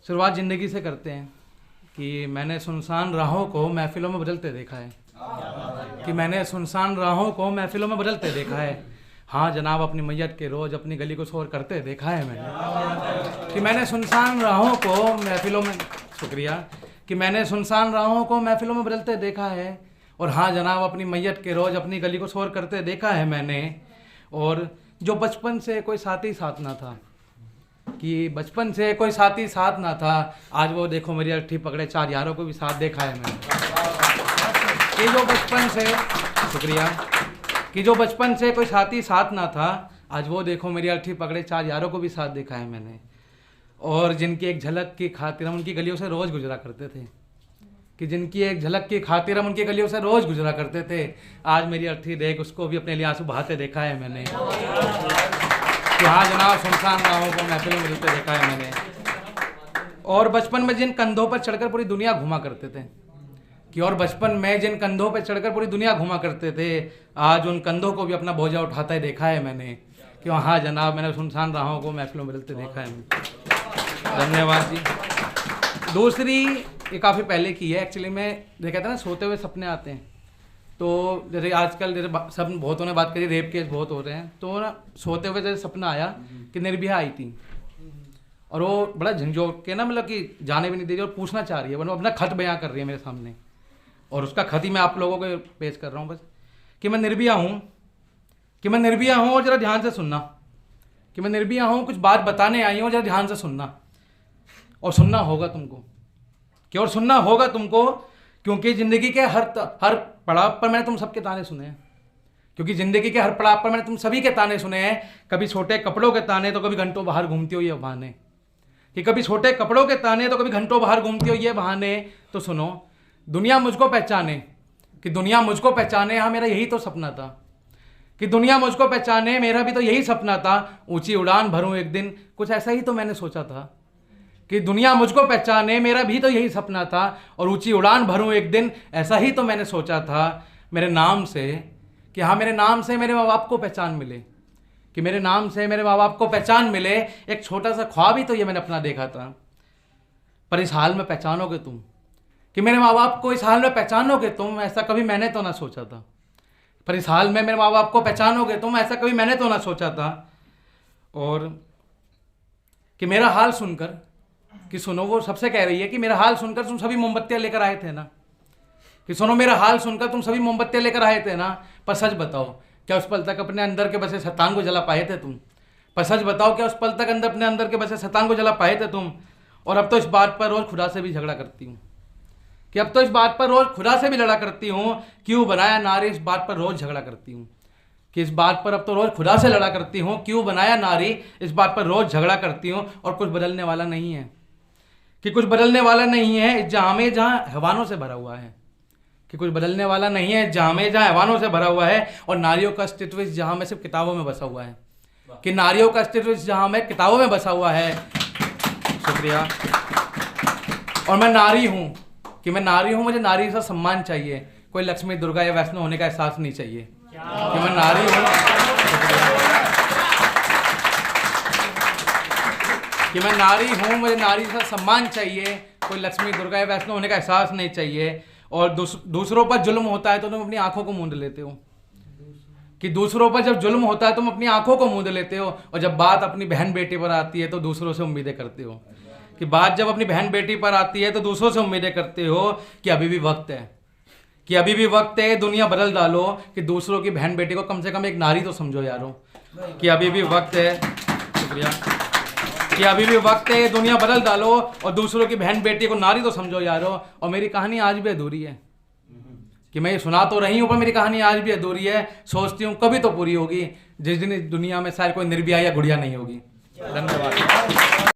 शुरुआत ज़िंदगी से करते हैं कि मैंने सुनसान राहों को महफिलों में बदलते देखा है, कि मैंने सुनसान राहों को महफिलों में बदलते देखा है। हाँ जनाब, अपनी मैयत के रोज़ अपनी गली को शोर करते देखा है मैंने, कि मैंने सुनसान राहों को महफिलों में, शुक्रिया, कि मैंने सुनसान राहों को महफिलों में बदलते देखा है। और हाँ जनाब, अपनी मैयत के रोज़ अपनी गली को शोर करते देखा है मैंने। और जो बचपन से कोई साथी साथ ना था, कि बचपन से कोई साथी साथ ना था, आज वो देखो मेरी अर्थी पकड़े 4 यारों को भी साथ देखा है मैंने। कि जो बचपन से, शुक्रिया, कि जो बचपन से कोई साथी साथ ना था, आज वो देखो मेरी अर्थी पकड़े 4 यारों को भी साथ देखा है मैंने। और जिनकी एक झलक की खातिर हम उनकी गलियों से रोज़ गुजरा करते थे, कि जिनकी एक झलक की खातिर हम उनकी गलियों से रोज़ गुजरा करते थे, आज मेरी अर्थी देख उसको भी अपने लिए आंसू बहाते देखा है मैंने। कि हाँ जनाब, सुनसान राहों को महफिल में बदलते देखा है मैंने। और बचपन में जिन कंधों पर चढ़कर पूरी दुनिया घुमा करते थे, कि और बचपन में जिन कंधों पर चढ़कर पूरी दुनिया घुमा करते थे, आज उन कंधों को भी अपना बोझा उठाता ही देखा है मैंने। कि हाँ जनाब, मैंने सुनसान राहों को महफिलों में बदलते देखा है। धन्यवाद जी। दूसरी, ये काफ़ी पहले की है एक्चुअली। मैं ये कहता ना, सोते हुए सपने आते हैं। तो जैसे आजकल जैसे सब बहुतों ने बात करी, रेप केस बहुत हो रहे हैं, तो ना सोते हुए जैसे सपना आया कि निर्भया आई थी और वो बड़ा झंझोड़ के ना, मतलब कि जाने भी नहीं दे रही और पूछना चाह रही है, मतलब अपना खत बयां कर रही है मेरे सामने, और उसका खत ही मैं आप लोगों को पेश कर रहा हूँ बस। कि मैं निर्भया हूँ, कि मैं निर्भया हूँ और ज़रा ध्यान से सुनना, कि मैं निर्भया हूँ, कुछ बात बताने आई हूँ, ज़रा ध्यान से सुनना, और सुनना होगा तुमको, कि और सुनना होगा तुमको, क्योंकि ज़िंदगी के हर पड़ाव पर मैंने तुम सबके ताने सुने हैं। क्योंकि ज़िंदगी के हर पड़ाव पर मैंने तुम सभी के ताने सुने हैं। कभी छोटे कपड़ों के ताने तो कभी घंटों बाहर घूमती हो ये बहाने, कि कभी छोटे कपड़ों के ताने तो कभी घंटों बाहर घूमती हो ये बहाने। तो सुनो, दुनिया मुझको पहचाने, कि दुनिया मुझको पहचाने, हाँ मेरा यही तो सपना था, कि दुनिया मुझको पहचाने, मेरा भी तो यही सपना था। ऊंची उड़ान भरूं एक दिन, कुछ ऐसा ही तो मैंने सोचा था, कि दुनिया मुझको पहचाने, मेरा भी तो यही सपना था, और ऊंची उड़ान भरूं एक दिन, ऐसा ही तो मैंने सोचा था। मेरे नाम से, कि हाँ मेरे नाम से मेरे माँ बाप को पहचान मिले, कि मेरे नाम से मेरे माँ बाप को पहचान मिले। एक छोटा सा ख्वाब ही तो ये मैंने अपना देखा था, पर इस हाल में पहचानोगे तुम, कि मेरे माँ बाप को इस हाल में पहचानोगे तुम, ऐसा कभी मैंने तो ना सोचा था। पर इस हाल में मेरे माँ बाप को पहचानोगे तुम, ऐसा कभी मैंने तो ना सोचा था। और कि मेरा हाल सुनकर, कि सुनो, वो सबसे कह रही है कि मेरा हाल सुनकर तुम सभी मोमबत्तियां लेकर आए थे ना, कि सुनो मेरा हाल सुनकर तुम सभी मोमबत्तियां लेकर आए थे ना, पर सच बताओ क्या उस पल तक अपने अंदर के बसे शैतान को जला पाए थे तुम? पर सच बताओ क्या उस पल तक अपने अंदर के बसे शैतान को जला पाए थे तुम? और अब तो इस बात पर रोज खुदा से भी झगड़ा करती हूँ, कि अब तो इस बात पर रोज खुदा से भी लड़ा करती हूँ, क्यों बनाया नारी, इस बात पर रोज झगड़ा करती हूँ, कि इस बात पर अब तो रोज खुदा से लड़ा करती हूँ, क्यों बनाया नारी, इस बात पर रोज झगड़ा करती हूँ। और कुछ बदलने वाला नहीं है, कि कुछ बदलने वाला नहीं है इस जहाँ में जहाँ हैवानों से भरा हुआ है, कि कुछ बदलने वाला नहीं है जहाँ में जहाँ हैवानों से भरा हुआ है। और नारियों का अस्तित्व इस जहाँ में सिर्फ किताबों में बसा हुआ है, कि नारियों का अस्तित्व इस जहाँ में किताबों में बसा हुआ है। शुक्रिया। और मैं नारी हूँ, कि मैं नारी हूँ, मुझे नारी से सम्मान चाहिए, कोई लक्ष्मी दुर्गा या वैष्णो होने का एहसास नहीं चाहिए, कि मैं नारी हूँ, कि मैं नारी हूँ, मुझे नारी से सम्मान चाहिए, कोई लक्ष्मी दुर्गा या वैष्णो होने का एहसास नहीं चाहिए। और दूसरों पर जुल्म होता है तो तुम अपनी आंखों को मूंद लेते हो, कि दूसरों पर जब जुल्म होता है तुम अपनी आंखों को मूंद लेते हो, और जब बात अपनी बहन बेटी पर आती है तो दूसरों से उम्मीदें करते हो, कि बात जब अपनी बहन बेटी पर आती है तो दूसरों से उम्मीदें करते हो, कि अभी भी वक्त है, कि अभी भी वक्त है, दुनिया बदल डालो, कि दूसरों की बहन बेटी को कम से कम एक नारी तो समझो यारो, कि अभी भी वक्त है। शुक्रिया। कि अभी भी वक्त है, दुनिया बदल डालो और दूसरों की बहन बेटी को नारी तो समझो यारो। और मेरी कहानी आज भी अधूरी है, कि मैं ये सुना तो रही हूँ पर मेरी कहानी आज भी अधूरी है। सोचती हूँ कभी तो पूरी होगी, जिस दिन इस दुनिया में शायद कोई निर्भया या गुड़िया नहीं होगी। धन्यवाद।